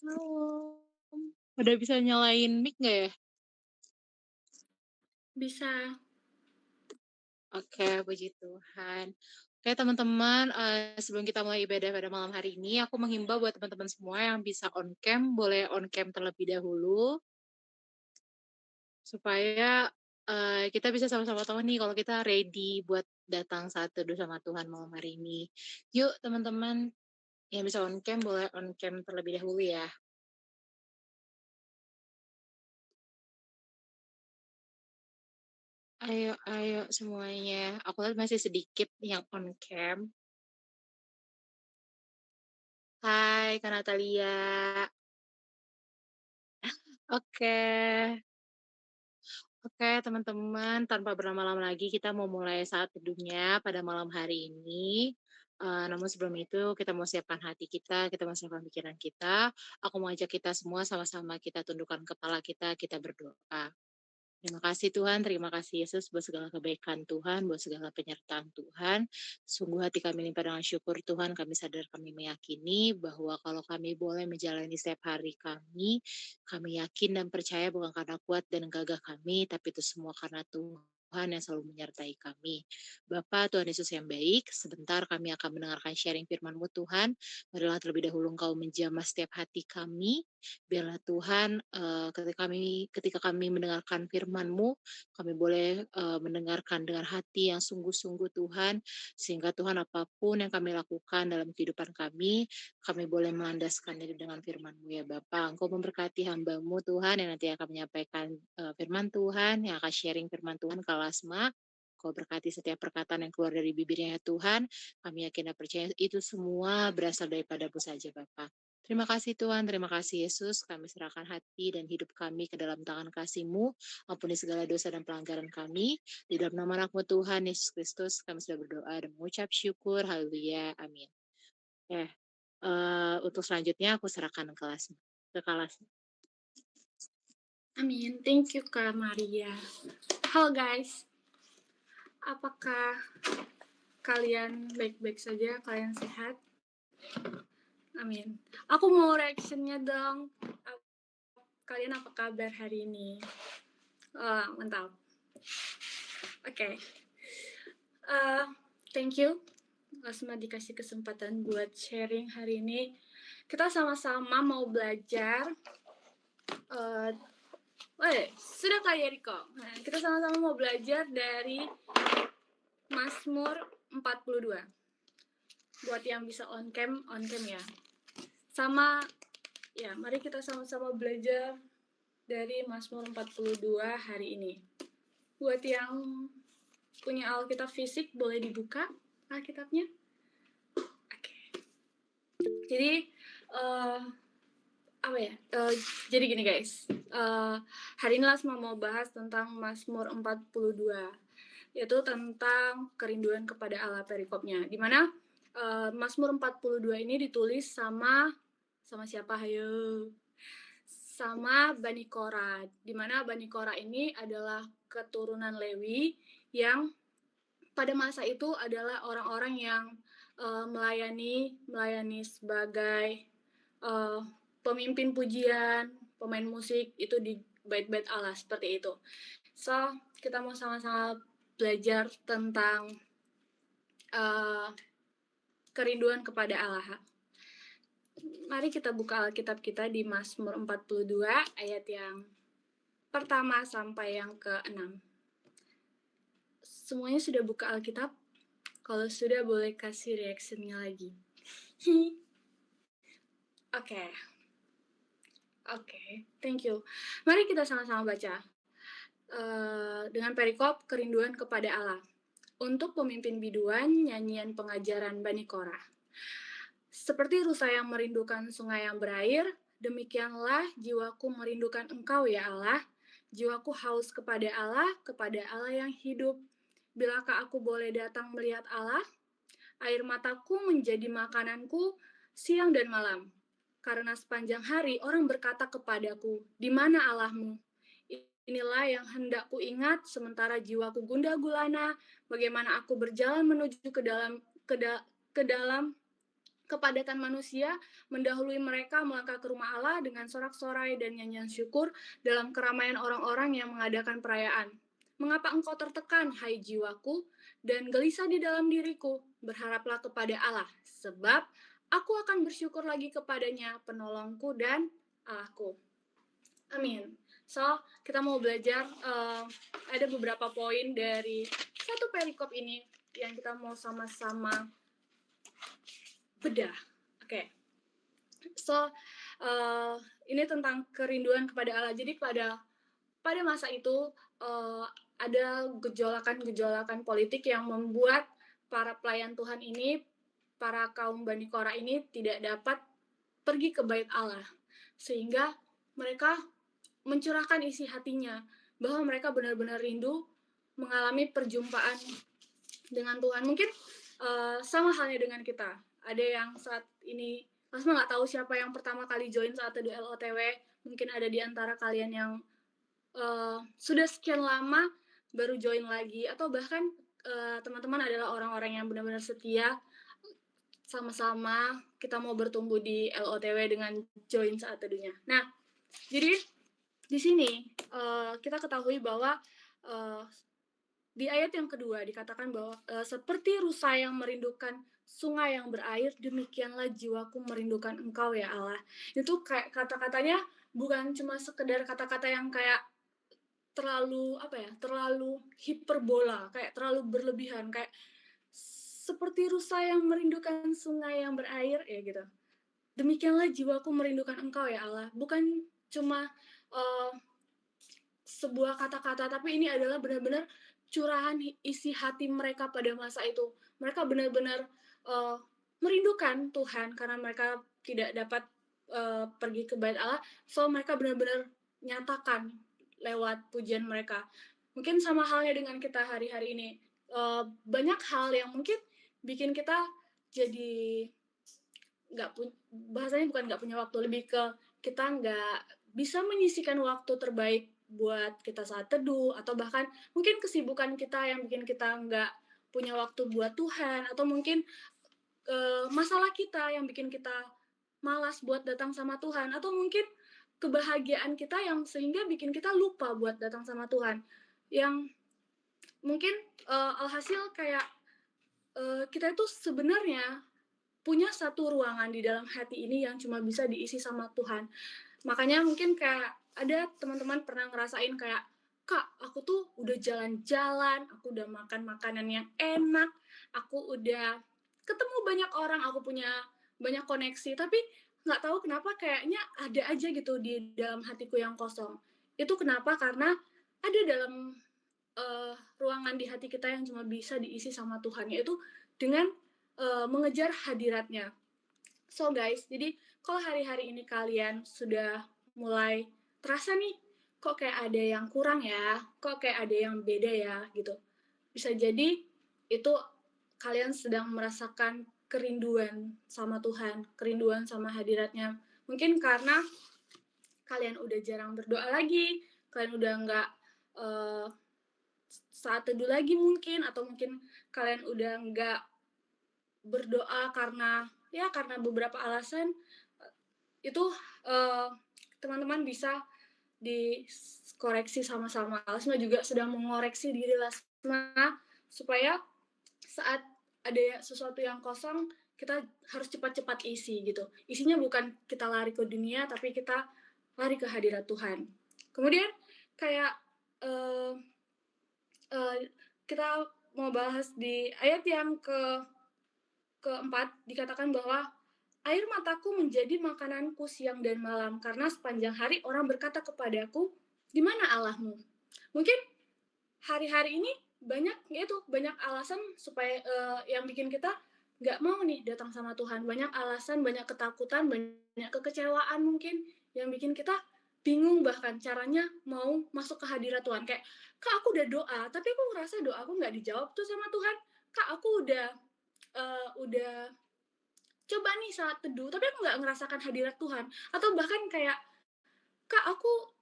Halo. Udah bisa nyalain mic nggak ya? Bisa. Oke, puji Tuhan. Oke teman-teman, sebelum kita mulai ibadah pada malam hari ini, aku menghimbau buat teman-teman semua yang bisa on cam, boleh on cam terlebih dahulu, supaya kita bisa sama-sama tahu nih kalau kita ready buat datang saat teduh sama Tuhan malam hari ini. Yuk teman-teman yang bisa on cam, boleh on cam terlebih dahulu ya. Ayo, ayo semuanya. Aku lihat masih sedikit yang on cam. Hai, Kak Natalia. Oke, oke teman-teman, tanpa berlama-lama lagi kita mau mulai saat teduhnya pada malam hari ini. Namun sebelum itu kita mau siapkan hati kita mau siapkan pikiran kita. Aku mau ajak kita semua sama-sama kita tundukkan kepala kita berdoa. Terima kasih Tuhan, terima kasih Yesus buat segala kebaikan Tuhan, buat segala penyertaan Tuhan. Sungguh hati kami limpah dengan syukur Tuhan, kami sadar kami meyakini bahwa kalau kami boleh menjalani setiap hari kami yakin dan percaya bukan karena kuat dan gagah kami, tapi itu semua karena Tuhan yang selalu menyertai kami. Bapa Tuhan Yesus yang baik, sebentar kami akan mendengarkan sharing firman-Mu Tuhan. Marilah terlebih dahulu Engkau menjamah setiap hati kami, biarlah Tuhan ketika kami mendengarkan firman-Mu, kami boleh mendengarkan dengan hati yang sungguh-sungguh Tuhan, sehingga Tuhan apapun yang kami lakukan dalam kehidupan kami boleh melandaskannya dengan firman-Mu ya Bapa. Engkau memberkati hamba-Mu Tuhan yang nanti akan menyampaikan firman Tuhan, yang akan sharing firman Tuhan ke Lasma. Kau berkati setiap perkataan yang keluar dari bibirnya ya Tuhan. Kami yakin dan percaya itu semua berasal daripada-Mu saja Bapa. Terima kasih Tuhan, terima kasih Yesus. Kami serahkan hati dan hidup kami ke dalam tangan kasih-Mu. Ampuni segala dosa dan pelanggaran kami. Di dalam nama anak-Mu Tuhan, Yesus Kristus, kami sudah berdoa dan mengucap syukur. Haleluya. Amin. Untuk selanjutnya aku serahkan ke kelas. Amin. Thank you, Kak Maria. Halo guys. Apakah kalian baik-baik saja? Kalian sehat? Amin. Aku mau reactionnya dong. Kalian apa kabar hari ini? Mantap. Oke. Thank you. Lasma dikasih kesempatan buat sharing hari ini. Kita sama-sama mau belajar. Sudah Kak Yeriko. Nah, kita sama-sama mau belajar dari Mazmur 42. Buat yang bisa on cam ya. Sama, ya mari kita sama-sama belajar dari Mazmur 42 hari ini. Buat yang punya Alkitab fisik, boleh dibuka Alkitabnya. Oke. Jadi, jadi gini guys, hari ini Lasma mau bahas tentang Mazmur 42, yaitu tentang kerinduan kepada Allah perikopnya, dimana Mazmur 42 ini ditulis sama siapa hayo? Sama Bani Korah, dimana Bani Korah ini adalah keturunan Lewi yang pada masa itu adalah orang-orang yang melayani sebagai pemimpin pujian, pemain musik itu di bait-bait Allah seperti itu. So, kita mau sama-sama belajar tentang kerinduan kepada Allah. Mari kita buka Alkitab kita di Mazmur 42 ayat yang pertama sampai yang ke-6. Semuanya sudah buka Alkitab? Kalau sudah boleh kasih reaksinya lagi. Oke, thank you. Mari kita sama-sama baca. Dengan perikop kerinduan kepada Allah. Untuk pemimpin biduan, nyanyian pengajaran Bani Korah. Seperti rusa yang merindukan sungai yang berair, demikianlah jiwaku merindukan Engkau ya Allah. Jiwaku haus kepada Allah yang hidup. Bilakah aku boleh datang melihat Allah? Air mataku menjadi makananku siang dan malam. Karena sepanjang hari orang berkata kepadaku, di mana Allahmu? Inilah yang hendak ku ingat sementara jiwaku gundah gulana, bagaimana aku berjalan menuju ke dalam Kepadatan manusia mendahului mereka melangkah ke rumah Allah dengan sorak-sorai dan nyanyian syukur dalam keramaian orang-orang yang mengadakan perayaan. Mengapa engkau tertekan, hai jiwaku, dan gelisah di dalam diriku? Berharaplah kepada Allah, sebab aku akan bersyukur lagi kepadanya, penolongku dan Allahku. Amin. So, kita mau belajar, ada beberapa poin dari satu perikop ini yang kita mau sama-sama bedah. Oke. So, ini tentang kerinduan kepada Allah. Jadi pada masa itu, ada gejolakan-gejolakan politik yang membuat para pelayan Tuhan ini, para kaum Bani Korah ini tidak dapat pergi ke bait Allah. Sehingga mereka mencurahkan isi hatinya bahwa mereka benar-benar rindu mengalami perjumpaan dengan Tuhan. Mungkin sama halnya dengan kita. Ada yang saat ini Asma nggak tahu siapa yang pertama kali join saat teduh LOTW. Mungkin ada di antara kalian yang sudah sekian lama baru join lagi, atau bahkan teman-teman adalah orang-orang yang benar-benar setia. Sama-sama kita mau bertumbuh di LOTW dengan join saat teduhnya. Nah, jadi di sini kita ketahui bahwa di ayat yang kedua dikatakan bahwa seperti rusa yang merindukan sungai yang berair, demikianlah jiwaku merindukan engkau ya Allah. Itu kayak kata-katanya bukan cuma sekedar kata-kata yang kayak terlalu terlalu hiperbola, kayak terlalu berlebihan, kayak seperti rusa yang merindukan sungai yang berair ya gitu. Demikianlah jiwaku merindukan engkau ya Allah. Bukan cuma sebuah kata-kata, tapi ini adalah benar-benar curahan isi hati mereka pada masa itu. Mereka benar-benar merindukan Tuhan karena mereka tidak dapat pergi ke bait Allah, so mereka benar-benar nyatakan lewat pujian mereka. Mungkin sama halnya dengan kita hari-hari ini. Banyak hal yang mungkin bikin kita jadi bahasanya bukan nggak punya waktu, lebih ke kita nggak bisa menyisihkan waktu terbaik buat kita saat teduh, atau bahkan mungkin kesibukan kita yang bikin kita nggak punya waktu buat Tuhan, atau mungkin masalah kita yang bikin kita malas buat datang sama Tuhan, atau mungkin kebahagiaan kita yang sehingga bikin kita lupa buat datang sama Tuhan, yang mungkin alhasil kayak kita itu sebenarnya punya satu ruangan di dalam hati ini yang cuma bisa diisi sama Tuhan. Makanya mungkin kayak ada teman-teman pernah ngerasain kayak, Kak, aku tuh udah jalan-jalan, aku udah makan makanan yang enak, aku udah ketemu banyak orang, aku punya banyak koneksi, tapi nggak tahu kenapa kayaknya ada aja gitu di dalam hatiku yang kosong. Itu kenapa? Karena ada dalam ruangan di hati kita yang cuma bisa diisi sama Tuhan, yaitu dengan mengejar hadiratnya. So guys, jadi kalau hari-hari ini kalian sudah mulai terasa nih, kok kayak ada yang kurang ya, kok kayak ada yang beda ya gitu. Bisa jadi itu kalian sedang merasakan kerinduan sama Tuhan, kerinduan sama hadiratnya. Mungkin karena kalian udah jarang berdoa lagi, kalian udah nggak saat teduh lagi mungkin, atau mungkin kalian udah nggak berdoa karena beberapa alasan. Itu teman-teman bisa dikoreksi sama-sama. Lasma juga sedang mengoreksi diri Lasma supaya saat ada sesuatu yang kosong kita harus cepat-cepat isi gitu. Isinya bukan kita lari ke dunia, tapi kita lari ke hadirat Tuhan. Kemudian kayak kita mau bahas di ayat yang keempat, dikatakan bahwa air mataku menjadi makananku siang dan malam, karena sepanjang hari orang berkata kepadaku, di mana Allahmu? Mungkin hari-hari ini banyak alasan supaya yang bikin kita nggak mau nih datang sama Tuhan. Banyak alasan, banyak ketakutan, banyak kekecewaan mungkin yang bikin kita bingung bahkan caranya mau masuk ke hadirat Tuhan. Kayak, Kak, aku udah doa, tapi aku ngerasa doa aku nggak dijawab tuh sama Tuhan. Kak, aku udah coba nih saat teduh, tapi aku nggak ngerasakan hadirat Tuhan. Atau bahkan kayak, Kak, aku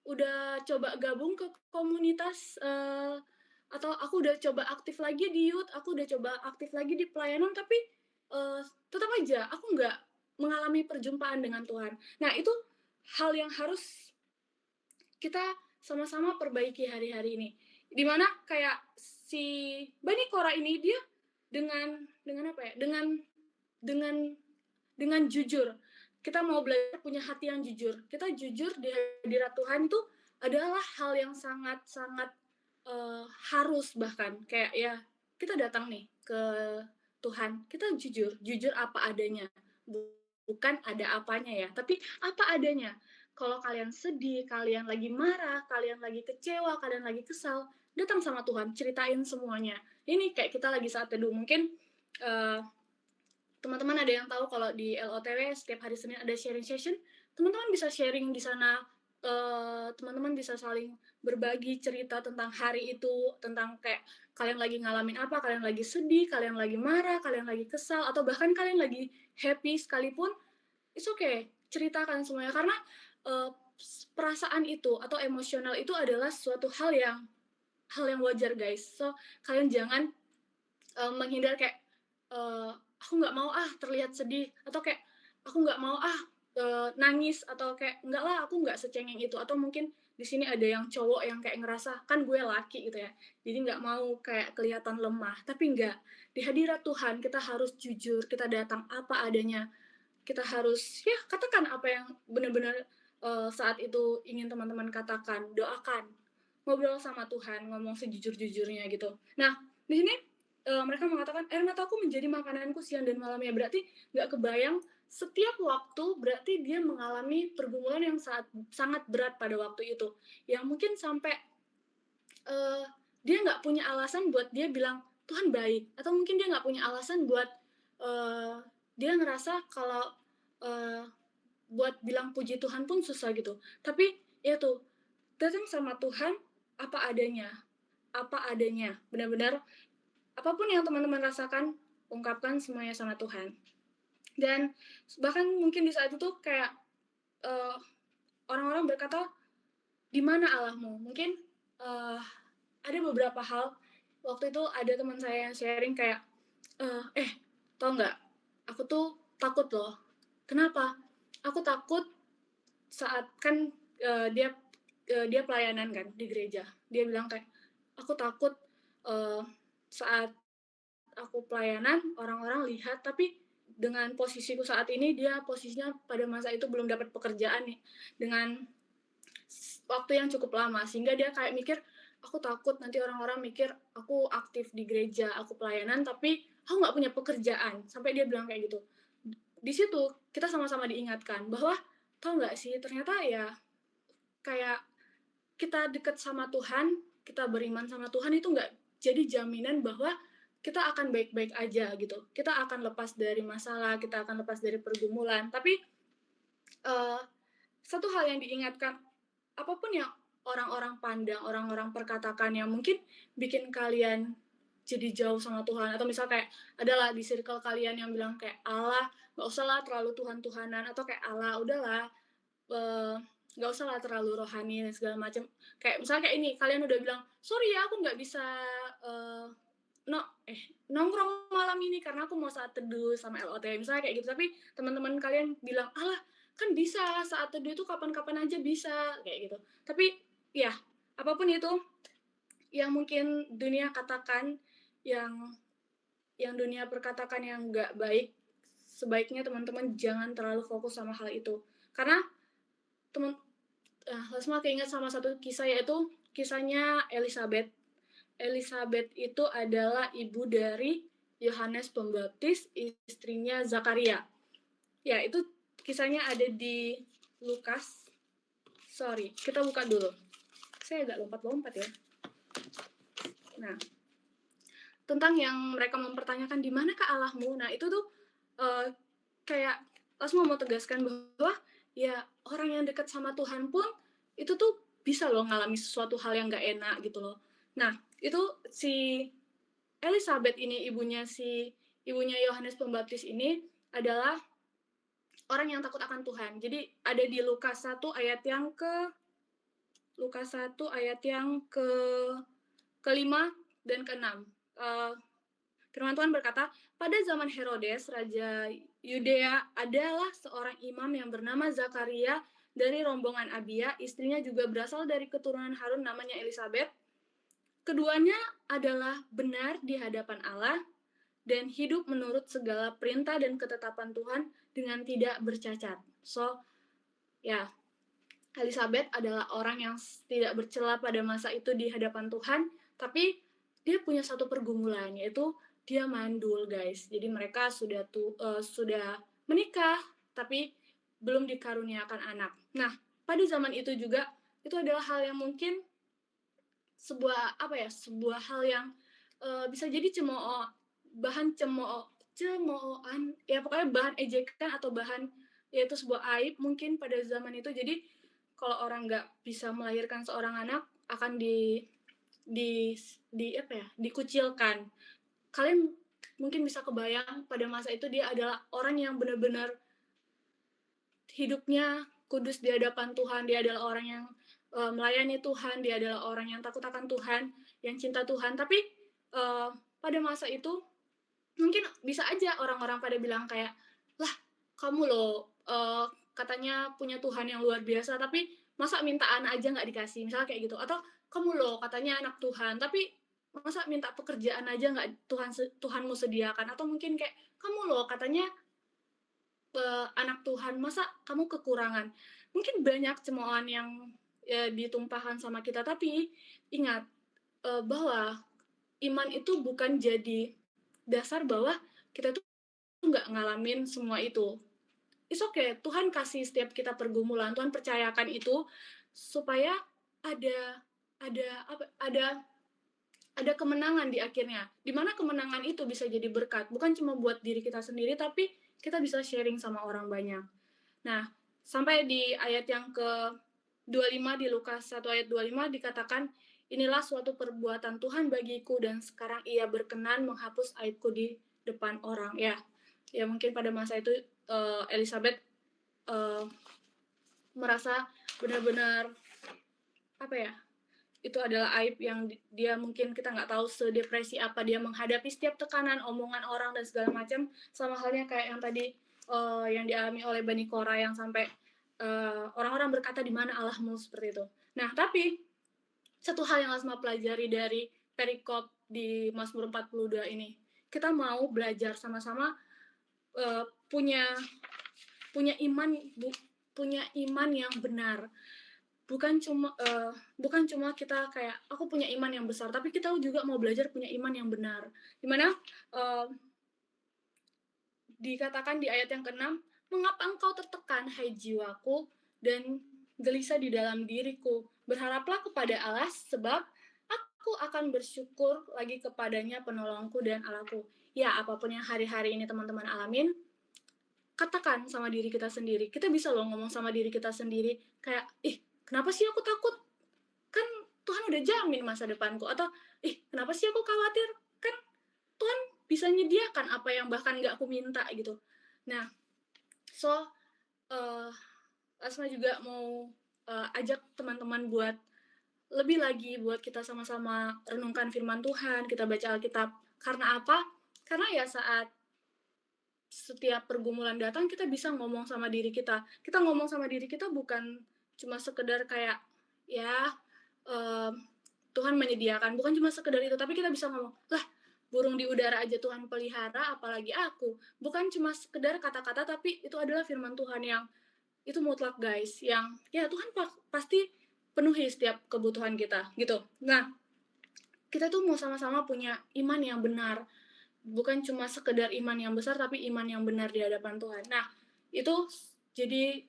udah coba gabung ke komunitas, atau aku udah coba aktif lagi di youth, aku udah coba aktif lagi di pelayanan, tapi tetap aja aku nggak mengalami perjumpaan dengan Tuhan. Nah, itu hal yang harus kita sama-sama perbaiki hari-hari ini. Di mana kayak si Bani Korah ini dia dengan apa ya? Dengan dengan jujur. Kita mau belajar punya hati yang jujur. Kita jujur di hadirat Tuhan itu adalah hal yang sangat-sangat harus, bahkan kayak ya kita datang nih ke Tuhan, kita jujur, jujur apa adanya. Bukan ada apanya ya, tapi apa adanya. Kalau kalian sedih, kalian lagi marah, kalian lagi kecewa, kalian lagi kesal, datang sama Tuhan, ceritain semuanya. Ini kayak kita lagi saat teduh, mungkin uh, teman-teman ada yang tahu kalau di LOTW setiap hari Senin ada sharing session, teman-teman bisa sharing di sana, teman-teman bisa saling berbagi cerita tentang hari itu, tentang kayak kalian lagi ngalamin apa, kalian lagi sedih, kalian lagi marah, kalian lagi kesal, atau bahkan kalian lagi happy sekalipun, it's okay, ceritakan semuanya, karena uh, perasaan itu atau emosional itu adalah suatu hal yang wajar guys. So kalian jangan menghindar kayak aku nggak mau terlihat sedih, atau kayak aku nggak mau nangis, atau kayak enggak lah aku nggak secengeng itu, atau mungkin di sini ada yang cowok yang kayak ngerasa kan gue laki gitu ya, jadi nggak mau kayak kelihatan lemah, tapi enggak, di hadirat Tuhan kita harus jujur, kita datang apa adanya, kita harus ya katakan apa yang benar-benar saat itu ingin teman-teman katakan, doakan, ngobrol sama Tuhan, ngomong sejujur-jujurnya gitu. Nah, di sini mereka mengatakan air mataku menjadi makananku siang dan malamnya, berarti nggak kebayang setiap waktu berarti dia mengalami pergumulan yang sangat berat pada waktu itu, yang mungkin sampai dia nggak punya alasan buat dia bilang Tuhan baik, atau mungkin dia nggak punya alasan buat dia ngerasa kalau uh, buat bilang puji Tuhan pun susah gitu. Tapi ya tuh, datang sama Tuhan apa adanya, benar-benar apapun yang teman-teman rasakan, ungkapkan semuanya sama Tuhan. Dan bahkan mungkin di saat itu kayak uh, orang-orang berkata, di mana Allahmu? Mungkin ada beberapa hal. Waktu itu ada teman saya yang sharing kayak, tau nggak? Aku tuh takut loh. Kenapa? Aku takut saat kan dia pelayanan kan di gereja. Dia bilang kayak, aku takut saat aku pelayanan orang-orang lihat, tapi dengan posisiku saat ini, dia posisinya pada masa itu belum dapat pekerjaan nih dengan waktu yang cukup lama, sehingga dia kayak mikir, aku takut nanti orang-orang mikir aku aktif di gereja, aku pelayanan, tapi aku nggak punya pekerjaan, sampai dia bilang kayak gitu. Di situ kita sama-sama diingatkan bahwa tau nggak sih, ternyata ya kayak kita deket sama Tuhan, kita beriman sama Tuhan itu nggak jadi jaminan bahwa kita akan baik-baik aja gitu. Kita akan lepas dari masalah, kita akan lepas dari pergumulan. Tapi satu hal yang diingatkan, apapun yang orang-orang pandang, orang-orang perkatakan yang mungkin bikin kalian jadi jauh sama Tuhan, atau misal kayak adalah di circle kalian yang bilang kayak Allah nggak usah lah terlalu Tuhan-Tuhanan, atau kayak Allah udahlah nggak usah lah terlalu rohani dan segala macam, kayak misalnya kayak ini, kalian udah bilang sorry ya aku nggak bisa uh, no nongkrong malam ini karena aku mau saat teduh sama LOT misalnya kayak gitu, tapi teman-teman kalian bilang alah kan bisa saat teduh itu kapan-kapan aja bisa kayak gitu. Tapi ya apapun itu yang mungkin dunia katakan, yang dunia perkatakan yang nggak baik, sebaiknya teman-teman jangan terlalu fokus sama hal itu, karena teman Lasma keinget sama satu kisah, yaitu kisahnya Elizabeth. Elizabeth itu adalah ibu dari Yohanes Pembaptis, istrinya Zakaria. Ya, itu kisahnya ada di Lukas. Sorry, kita buka dulu. Saya agak lompat-lompat ya. Nah, tentang yang mereka mempertanyakan di manakah Allahmu. Nah, itu tuh kayak Lasma mau tegaskan bahwa ya orang yang dekat sama Tuhan pun itu tuh bisa loh ngalami sesuatu hal yang gak enak gitu loh. Nah, itu si Elizabeth ini, ibunya Yohanes Pembaptis ini adalah orang yang takut akan Tuhan. Jadi ada di Lukas 1 ayat yang ke kelima dan keenam. Firman Tuhan berkata, pada zaman Herodes, Raja Yudea, adalah seorang imam yang bernama Zakaria dari rombongan Abia, istrinya juga berasal dari keturunan Harun namanya Elizabeth. Keduanya adalah benar di hadapan Allah dan hidup menurut segala perintah dan ketetapan Tuhan dengan tidak bercacat. So, ya, Elizabeth adalah orang yang tidak bercela pada masa itu di hadapan Tuhan, tapi dia punya satu pergumulan, yaitu dia mandul, guys. Jadi mereka sudah menikah, tapi belum dikaruniakan anak. Nah, pada zaman itu juga itu adalah hal yang mungkin sebuah hal yang bisa jadi cemoohan, ya pokoknya bahan ejekan atau bahan, yaitu sebuah aib mungkin pada zaman itu. Jadi kalau orang nggak bisa melahirkan seorang anak akan dikucilkan. Kalian mungkin bisa kebayang pada masa itu dia adalah orang yang benar-benar hidupnya kudus di hadapan Tuhan, dia adalah orang yang melayani Tuhan, dia adalah orang yang takut akan Tuhan, yang cinta Tuhan. Tapi pada masa itu mungkin bisa aja orang-orang pada bilang kayak, lah kamu loh katanya punya Tuhan yang luar biasa, tapi masa minta anak aja nggak dikasih, misalnya kayak gitu. Atau kamu loh katanya anak Tuhan, tapi masa minta pekerjaan aja nggak Tuhanmu sediakan. Atau mungkin kayak, kamu loh katanya anak Tuhan, masa kamu kekurangan. Mungkin banyak cemoohan yang ditumpahkan sama kita, tapi ingat bahwa iman itu bukan jadi dasar bahwa kita tuh nggak ngalamin semua itu. It's okay, Tuhan kasih setiap kita pergumulan, Tuhan percayakan itu supaya ada kemenangan di akhirnya. Dimana kemenangan itu bisa jadi berkat, bukan cuma buat diri kita sendiri, tapi kita bisa sharing sama orang banyak. Nah, sampai di ayat yang ke-25 di Lukas 1 ayat 25 dikatakan, inilah suatu perbuatan Tuhan bagiku dan sekarang ia berkenan menghapus aibku di depan orang. Ya mungkin pada masa itu Elizabeth merasa benar-benar itu adalah aib yang dia mungkin kita nggak tahu sedepresi apa dia menghadapi setiap tekanan, omongan orang dan segala macam, sama halnya kayak yang tadi yang dialami oleh Bani Korah yang sampai orang-orang berkata di mana Allahmu, seperti itu. Nah, tapi satu hal yang Asma pelajari dari perikop di Mazmur 42 ini, kita mau belajar sama-sama punya iman yang benar. Bukan cuma kita kayak aku punya iman yang besar, tapi kita juga mau belajar punya iman yang benar. Dimana dikatakan di ayat yang ke-6, mengapa engkau tertekan, hai jiwaku, dan gelisah di dalam diriku? Berharaplah kepada Allah, sebab aku akan bersyukur lagi kepadanya, penolongku dan Allahku. Ya, apapun yang hari-hari ini teman-teman alamin, katakan sama diri kita sendiri. Kita bisa loh ngomong sama diri kita sendiri, kayak, kenapa sih aku takut? Kan Tuhan udah jamin masa depanku. Atau, kenapa sih aku khawatir? Kan Tuhan bisa nyediakan apa yang bahkan gak aku minta gitu. Nah, so Asma juga mau ajak teman-teman buat lebih lagi buat kita sama-sama renungkan firman Tuhan, kita baca Alkitab. Karena apa? Karena ya saat setiap pergumulan datang, kita bisa ngomong sama diri kita. Kita ngomong sama diri kita bukan cuma sekedar kayak, Tuhan menyediakan. Bukan cuma sekedar itu, tapi kita bisa ngomong, lah, burung di udara aja Tuhan pelihara, apalagi aku. Bukan cuma sekedar kata-kata, tapi itu adalah firman Tuhan yang itu mutlak, guys. Yang, ya Tuhan pasti penuhi setiap kebutuhan kita, gitu. Nah, kita tuh mau sama-sama punya iman yang benar. Bukan cuma sekedar iman yang besar, tapi iman yang benar di hadapan Tuhan. Nah, itu jadi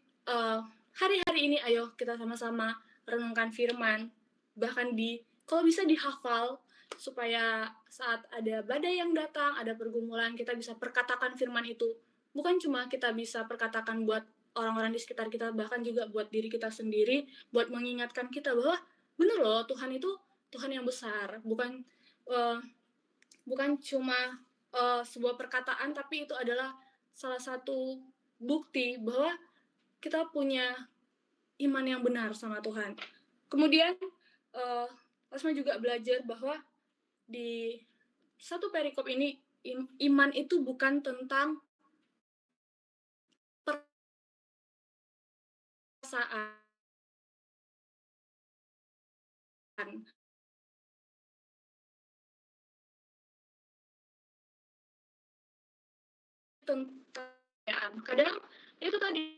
hari-hari ini ayo kita sama-sama renungkan firman, bahkan kalau bisa dihafal, supaya saat ada badai yang datang, ada pergumulan, kita bisa perkatakan firman itu. Bukan cuma kita bisa perkatakan buat orang-orang di sekitar kita, bahkan juga buat diri kita sendiri, buat mengingatkan kita bahwa bener loh, Tuhan itu Tuhan yang besar. Bukan cuma sebuah perkataan, tapi itu adalah salah satu bukti bahwa kita punya iman yang benar sama Tuhan. Kemudian Asma juga belajar bahwa di satu perikop ini iman itu bukan tentang perasaan, tentang kadang itu tadi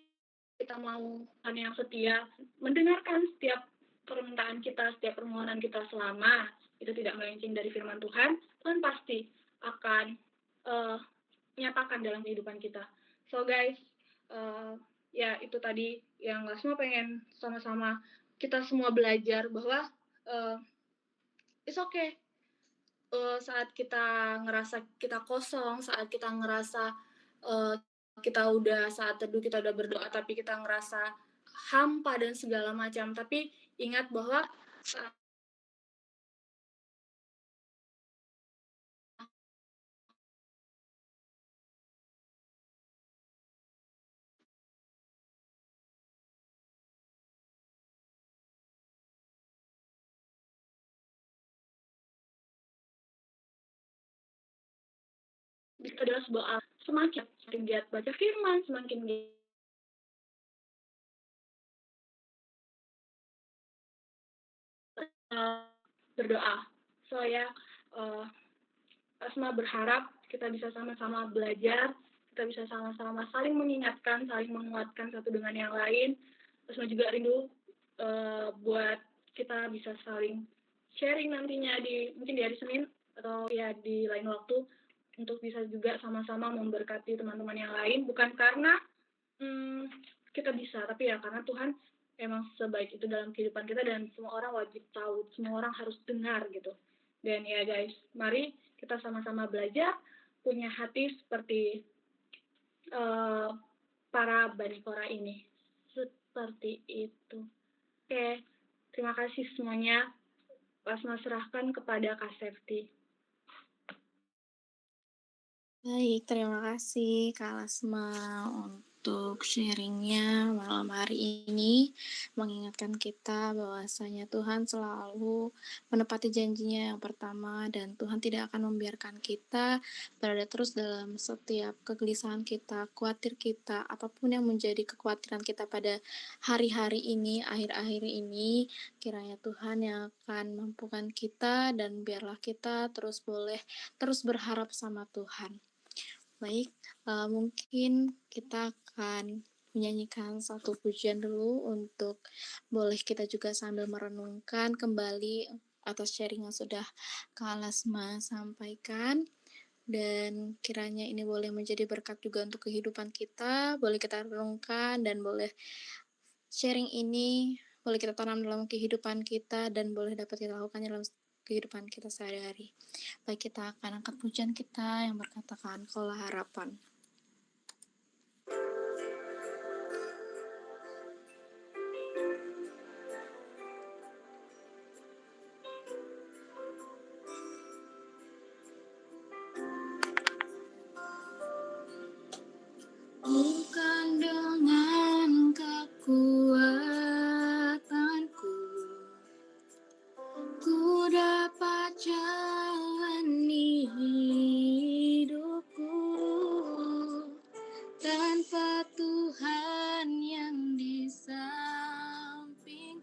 kita mau kan yang setia, mendengarkan setiap permintaan kita, setiap permohonan kita selama itu tidak melenceng dari firman Tuhan, Tuhan pasti akan uh, nyatakan dalam kehidupan kita. So guys, ya itu tadi yang semua pengen sama-sama kita semua belajar bahwa it's okay. Saat kita ngerasa kita kosong, saat kita ngerasa kita udah saat teduh kita udah berdoa tapi kita ngerasa hampa dan segala macam. Tapi ingat bahwa itu adalah sebuah semakin giat baca firman, semakin berdoa. So ya, Asma berharap kita bisa sama-sama belajar, kita bisa sama-sama saling mengingatkan, saling menguatkan satu dengan yang lain. Asma juga rindu buat kita bisa saling sharing nantinya mungkin di hari Senin atau ya di lain waktu untuk bisa juga sama-sama memberkati teman-teman yang lain, bukan karena kita bisa, tapi ya karena Tuhan emang sebaik itu dalam kehidupan kita dan semua orang wajib tahu, semua orang harus dengar gitu. Dan ya guys, mari kita sama-sama belajar punya hati seperti para Bani Korah ini. Seperti itu. Oke, terima kasih semuanya. Asma serahkan kepada Kak Septi. Baik, terima kasih Kak Lasma untuk sharingnya malam hari ini, mengingatkan kita bahwasanya Tuhan selalu menepati janjinya yang pertama dan Tuhan tidak akan membiarkan kita berada terus dalam setiap kegelisahan kita, khawatir kita, apapun yang menjadi kekhawatiran kita pada hari-hari ini, akhir-akhir ini, kiranya Tuhan yang akan mampukan kita dan biarlah kita terus berharap sama Tuhan. Baik, mungkin kita akan menyanyikan satu pujian dulu untuk boleh kita juga sambil merenungkan kembali atas sharing yang sudah Kak Lasma sampaikan dan kiranya ini boleh menjadi berkat juga untuk kehidupan kita, boleh kita renungkan dan boleh sharing ini boleh kita tanam dalam kehidupan kita dan boleh dapat kita lakukan dalam kehidupan kita sehari-hari. Baik, kita akan angkat pujian kita yang berkatakan Kaulah Harapan. Bukan dengan kekuatanku ku dapat jalani hidupku tanpa Tuhan yang di sampingku.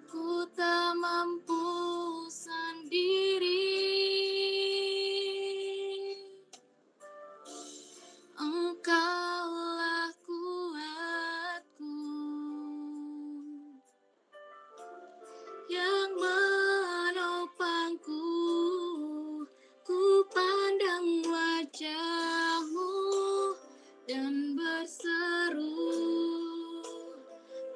Ku tak mampu sendiri. Engkaulah kuatku yang menopangku. Ku pandang wajah-Mu dan berseru,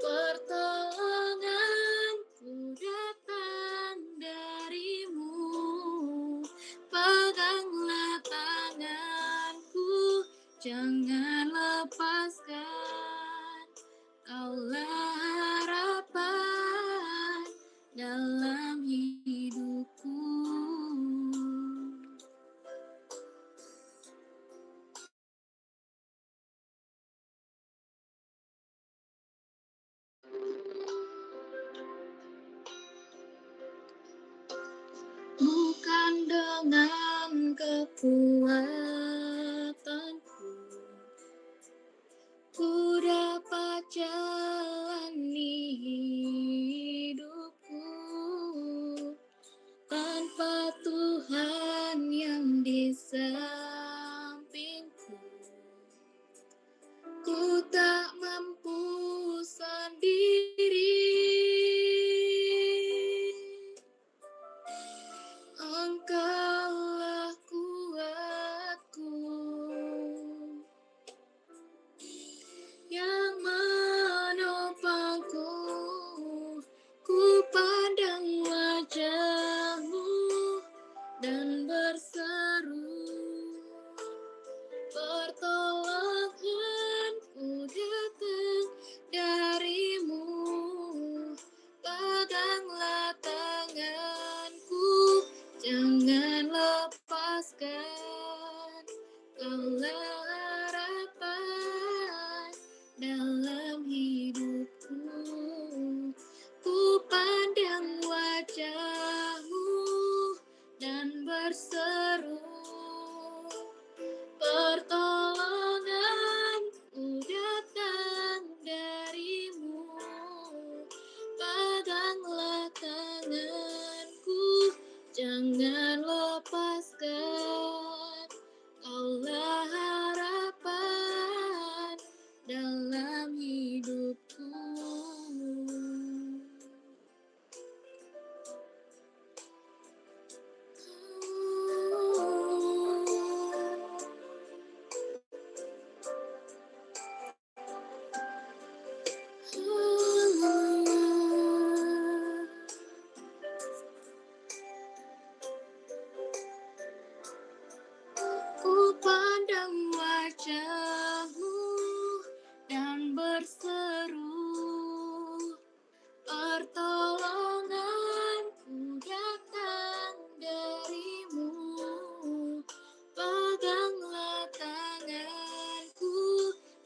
pertolonganku datang dari-Mu. Peganglah tanganku, jangan lepaskan. Kaulah harapan dalam hidupku. Bukan dengan kekuatanku, ku dapat jalani hidupku tanpa Tuhan yang di sampingku. Ku tak mampu sendiri. Engkaulah kuatku yang menopangku. Ku pandang wajah-Mu dan berseru, pertolonganku datang dari-Mu. Peganglah tanganku, jangan lepaskan. Kaulah harapan dalam hidupku. Ku pandang wajah-Mu dan berseru, pertolonganku datang dari-Mu. Peganglah tanganku, jangan lepaskan. Kaulah harapan dalam hidupku. Ku pandang wajah-Mu dan berseru, pertolonganku datang dari-Mu. Peganglah tanganku,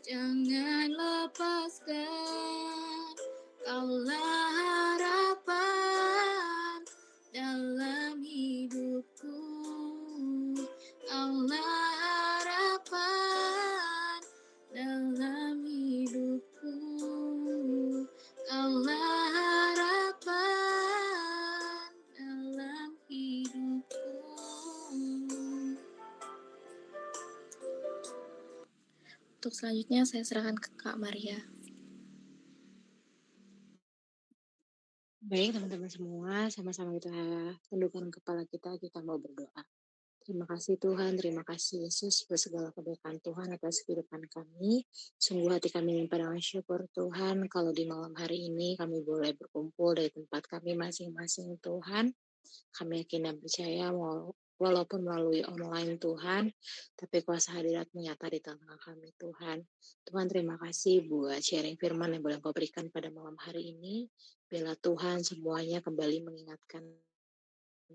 jangan lepaskan. Kaulah harapan dalam hidupku. Kaulah harapan dalam hidupku. Kaulah harapan dalam hidupku. Untuk selanjutnya saya serahkan ke Kak Maria. Baik teman-teman semua, sama-sama kita tundukkan kepala kita mau berdoa. Terima kasih Tuhan, terima kasih Yesus buat segala kebaikan Tuhan atas kehidupan kami. Sungguh hati kami limpah dengan syukur Tuhan kalau di malam hari ini kami boleh berkumpul dari tempat kami masing-masing Tuhan. Kami yakin dan percaya walaupun melalui online Tuhan, tapi kuasa hadirat-Mu nyata di tengah kami Tuhan. Tuhan terima kasih buat sharing firman yang boleh Kau berikan pada malam hari ini. Biarlah Tuhan semuanya kembali mengingatkan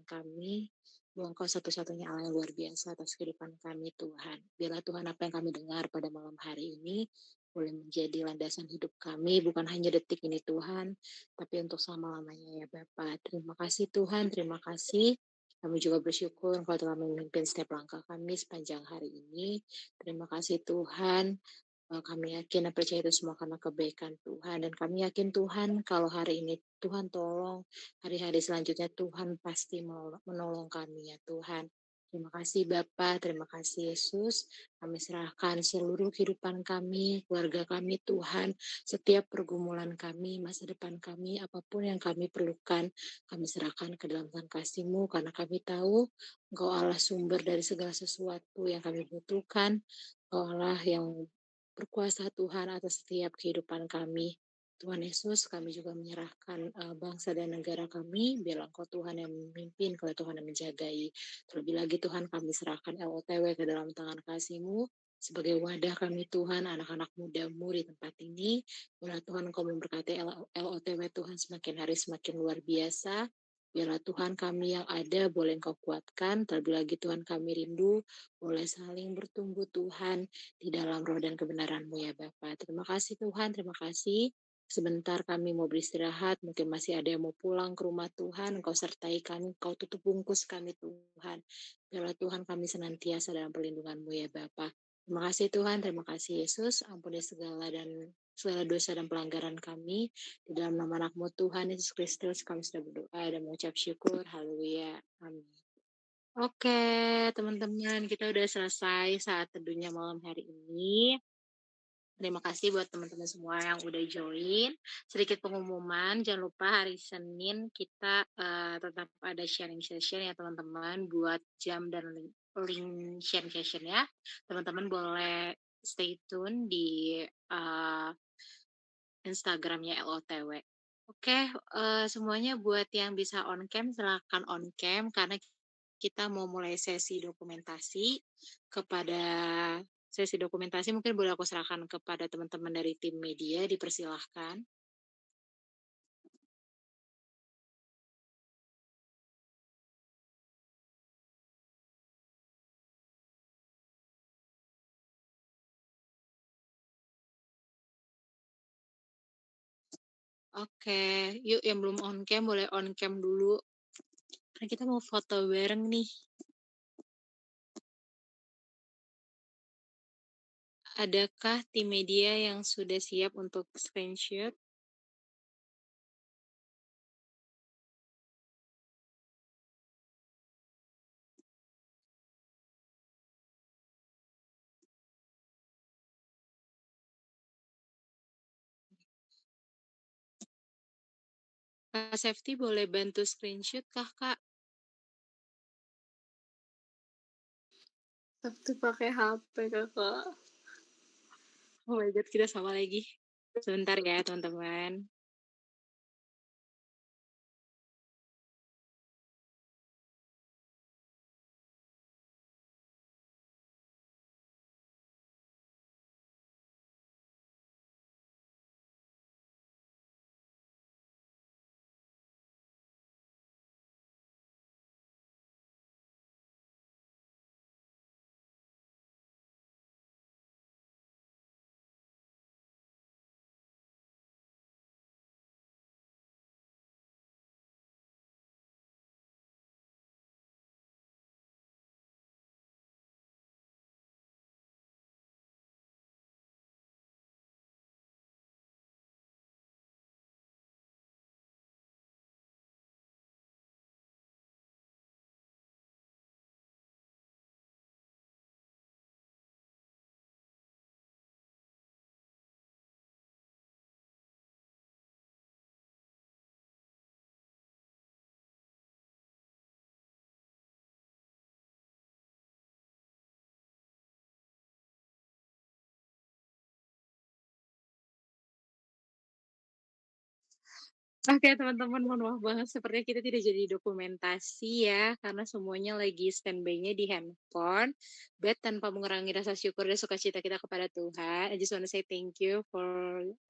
kami bahwa Engkau satu-satunya Allah yang luar biasa atas kehidupan kami Tuhan. Biarlah Tuhan apa yang kami dengar pada malam hari ini boleh menjadi landasan hidup kami, bukan hanya detik ini Tuhan, tapi untuk selama-lamanya ya Bapa. Terima kasih Tuhan, terima kasih. Kami juga bersyukur Engkau telah memimpin setiap langkah kami sepanjang hari ini. Terima kasih Tuhan. Kami yakin dan percaya itu semua karena kebaikan Tuhan. Dan kami yakin Tuhan kalau hari ini Tuhan tolong, hari-hari selanjutnya Tuhan pasti menolong kami ya Tuhan. Terima kasih Bapa, terima kasih Yesus. Kami serahkan seluruh kehidupan kami, keluarga kami Tuhan, setiap pergumulan kami, masa depan kami, apapun yang kami perlukan, kami serahkan ke dalam tangan kasih-Mu karena kami tahu Engkau Allah sumber dari segala sesuatu yang kami butuhkan. Engkau Allah yang berkuasa Tuhan atas setiap kehidupan kami. Tuhan Yesus, kami juga menyerahkan bangsa dan negara kami, biarlah Engkau Tuhan yang memimpin, kalau Tuhan yang menjagai. Terlebih lagi Tuhan kami serahkan LOTW ke dalam tangan kasih-Mu, sebagai wadah kami Tuhan, anak-anak muda-Mu di tempat ini. Biarlah Tuhan Engkau memberkati LOTW Tuhan semakin hari semakin luar biasa. Biarlah Tuhan kami yang ada boleh Engkau kuatkan, terlebih lagi Tuhan kami rindu, boleh saling bertumbuh Tuhan, di dalam roh dan kebenaran-Mu ya Bapa. Terima kasih Tuhan, terima kasih. Sebentar kami mau beristirahat, mungkin masih ada yang mau pulang ke rumah Tuhan, Engkau sertai kami, Engkau tutup bungkus kami Tuhan. Biarlah Tuhan kami senantiasa dalam perlindungan-Mu ya Bapa. Terima kasih Tuhan, terima kasih Yesus, ampuni segala dosa dan pelanggaran kami. Di dalam nama anak-Mu Tuhan Yesus Kristus kami sudah berdoa dan mengucap syukur. Haleluya. Amin. Oke, teman-teman, kita udah selesai saat teduhnya malam hari ini. Terima kasih buat teman-teman semua yang udah join. Sedikit pengumuman, jangan lupa hari Senin kita tetap ada sharing session ya teman-teman, buat jam dan link sharing session ya. Teman-teman boleh stay tune di Instagramnya LOTW. Oke, semuanya buat yang bisa on cam silahkan on cam karena kita mau mulai kepada sesi dokumentasi mungkin boleh aku serahkan kepada teman-teman dari tim media, dipersilahkan. Oke, yuk yang belum on cam boleh on cam dulu. Karena kita mau foto bareng nih. Adakah tim media yang sudah siap untuk screenshot? Kak Safety boleh bantu screenshot kah, Kak? Tapi pakai HP kakak. Oh my God, kita sama lagi. Sebentar ya, teman-teman. Oke teman-teman, mohon maaf banget sepertinya kita tidak jadi dokumentasi ya, karena semuanya lagi standby-nya di handphone. But tanpa mengurangi rasa syukur dan sukacita kita kepada Tuhan, I just wanna say thank you for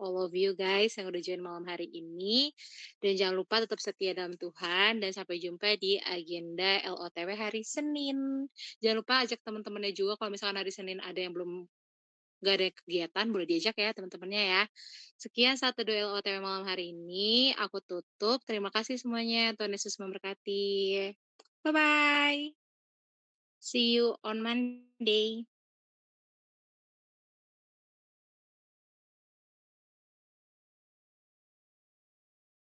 all of you guys yang udah join malam hari ini. Dan jangan lupa tetap setia dalam Tuhan dan sampai jumpa di agenda LOTW hari Senin. Jangan lupa ajak teman-temannya juga kalau misalkan hari Senin ada yang belum nggak ada kegiatan, boleh diajak ya teman-temannya ya. Sekian satu doa LOTW malam hari ini, aku tutup. Terima kasih semuanya, Tuhan Yesus memberkati. Bye-bye. See you on Monday.